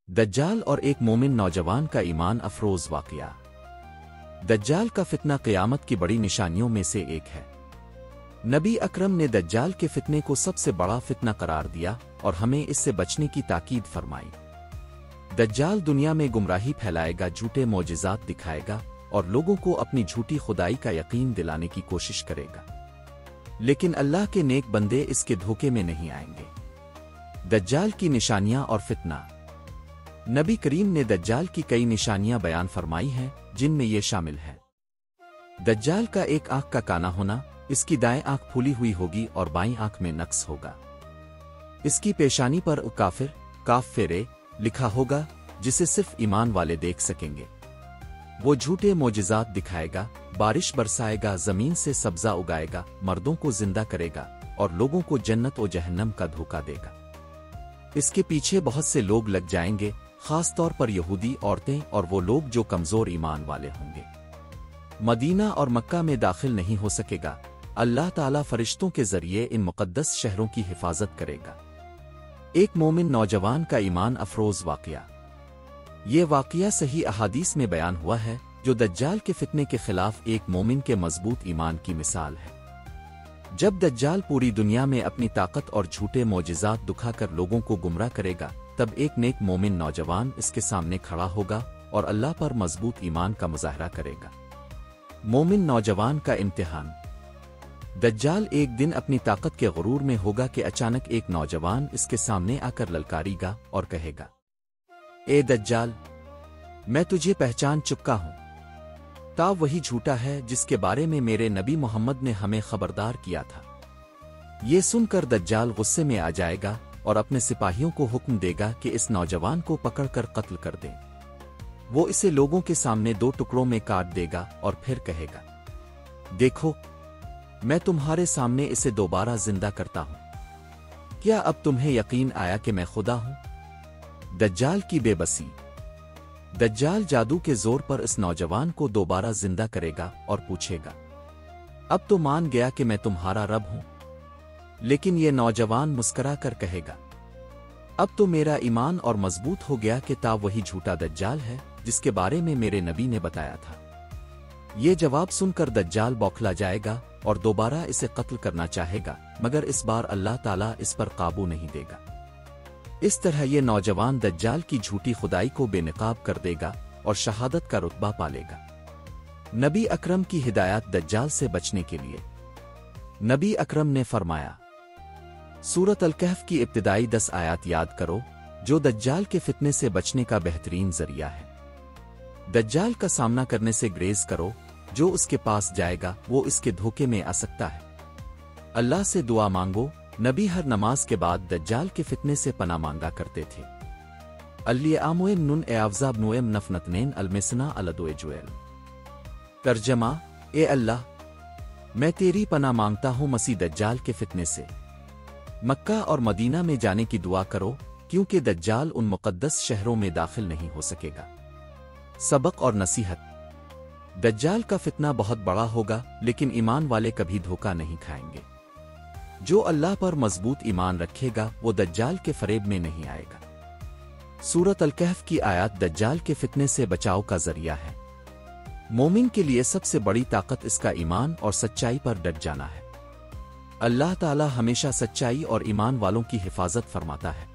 دجال اور ایک مومن نوجوان کا ایمان افروز واقعہ۔ دجال کا فتنہ قیامت کی بڑی نشانیوں میں سے ایک ہے۔ نبی اکرم نے دجال کے فتنے کو سب سے بڑا فتنہ قرار دیا اور ہمیں اس سے بچنے کی تاکید فرمائی۔ دجال دنیا میں گمراہی پھیلائے گا، جھوٹے معجزات دکھائے گا اور لوگوں کو اپنی جھوٹی خدائی کا یقین دلانے کی کوشش کرے گا، لیکن اللہ کے نیک بندے اس کے دھوکے میں نہیں آئیں گے۔ دجال کی نشانیاں اور فتنہ۔ نبی کریم نے دجال کی کئی نشانیاں بیان فرمائی ہیں، جن میں یہ شامل ہے: دجال کا ایک آنکھ کا کانا ہونا، اس کی دائیں آنکھ پھولی ہوئی ہوگی اور بائیں آنکھ میں نقص ہوگا۔ اس کی پیشانی پر کافر کاف فیرے لکھا ہوگا، جسے صرف ایمان والے دیکھ سکیں گے۔ وہ جھوٹے معجزات دکھائے گا، بارش برسائے گا، زمین سے سبزہ اگائے گا، مردوں کو زندہ کرے گا اور لوگوں کو جنت و جہنم کا دھوکہ دے گا۔ اس کے پیچھے بہت سے لوگ لگ جائیں گے، خاص طور پر یہودی عورتیں اور وہ لوگ جو کمزور ایمان والے ہوں گے۔ مدینہ اور مکہ میں داخل نہیں ہو سکے گا۔ اللہ تعالیٰ فرشتوں کے ذریعے ان مقدس شہروں کی حفاظت کرے گا۔ ایک مومن نوجوان کا ایمان افروز واقعہ۔ یہ واقعہ صحیح احادیث میں بیان ہوا ہے، جو دجال کے فتنے کے خلاف ایک مومن کے مضبوط ایمان کی مثال ہے۔ جب دجال پوری دنیا میں اپنی طاقت اور جھوٹے معجزات دکھا کر لوگوں کو گمراہ کرے گا، تب ایک نیک مومن نوجوان اس کے سامنے کھڑا ہوگا اور اللہ پر مضبوط ایمان کا مظاہرہ کرے گا۔ مومن نوجوان کا امتحان۔ دجال ایک دن اپنی طاقت کے غرور میں ہوگا کہ اچانک ایک نوجوان اس کے سامنے آ کر للکاری گا اور کہے گا: اے دجال، میں تجھے پہچان چکا ہوں۔ تا وہی جھوٹا ہے جس کے بارے میں میرے نبی محمد نے ہمیں خبردار کیا تھا۔ یہ سن کر دجال غصے میں آ جائے گا اور اپنے سپاہیوں کو حکم دے گا کہ اس نوجوان کو پکڑ کر قتل کر دیں۔ وہ اسے لوگوں کے سامنے 2 ٹکڑوں میں کاٹ دے گا اور پھر کہے گا: دیکھو، میں تمہارے سامنے اسے دوبارہ زندہ کرتا ہوں۔ کیا اب تمہیں یقین آیا کہ میں خدا ہوں؟ دجال کی بے بسی۔ دجال جادو کے زور پر اس نوجوان کو دوبارہ زندہ کرے گا اور پوچھے گا: اب تو مان گیا کہ میں تمہارا رب ہوں؟ لیکن یہ نوجوان مسکرا کر کہے گا: اب تو میرا ایمان اور مضبوط ہو گیا کہ تا وہی جھوٹا دجال ہے جس کے بارے میں میرے نبی نے بتایا تھا۔ یہ جواب سن کر دجال بوکھلا جائے گا اور دوبارہ اسے قتل کرنا چاہے گا، مگر اس بار اللہ تعالیٰ اس پر قابو نہیں دے گا۔ اس طرح یہ نوجوان دجال کی جھوٹی خدائی کو بے نقاب کر دے گا اور شہادت کا رتبہ پالے گا۔ نبی اکرم کی ہدایات دجال سے بچنے کے لیے۔ نبی اکرم نے فرمایا: سورۃ الکہف کی ابتدائی 10 آیات یاد کرو، جو دجال کے فتنے سے بچنے کا بہترین ذریعہ ہے۔ دجال کا سامنا کرنے سے گریز کرو، جو اس کے پاس جائے گا وہ اس کے دھوکے میں آ سکتا ہے۔ اللہ سے دعا مانگو۔ نبی ہر نماز کے بعد دجال کے فتنے سے پناہ مانگا کرتے تھے۔ علی آموئم نن اعوذا بنوئم نفنتنین المسنا الدو جویل۔ ترجمہ: اے اللہ، میں تیری پناہ مانگتا ہوں مسیح دجال کے فتنے سے۔ مکہ اور مدینہ میں جانے کی دعا کرو، کیونکہ دجال ان مقدس شہروں میں داخل نہیں ہو سکے گا۔ سبق اور نصیحت۔ دجال کا فتنہ بہت بڑا ہوگا، لیکن ایمان والے کبھی دھوکہ نہیں کھائیں گے۔ جو اللہ پر مضبوط ایمان رکھے گا وہ دجال کے فریب میں نہیں آئے گا۔ سورۃ الکہف کی آیات دجال کے فتنے سے بچاؤ کا ذریعہ ہے۔ مومن کے لیے سب سے بڑی طاقت اس کا ایمان اور سچائی پر ڈٹ جانا ہے۔ اللہ تعالیٰ ہمیشہ سچائی اور ایمان والوں کی حفاظت فرماتا ہے۔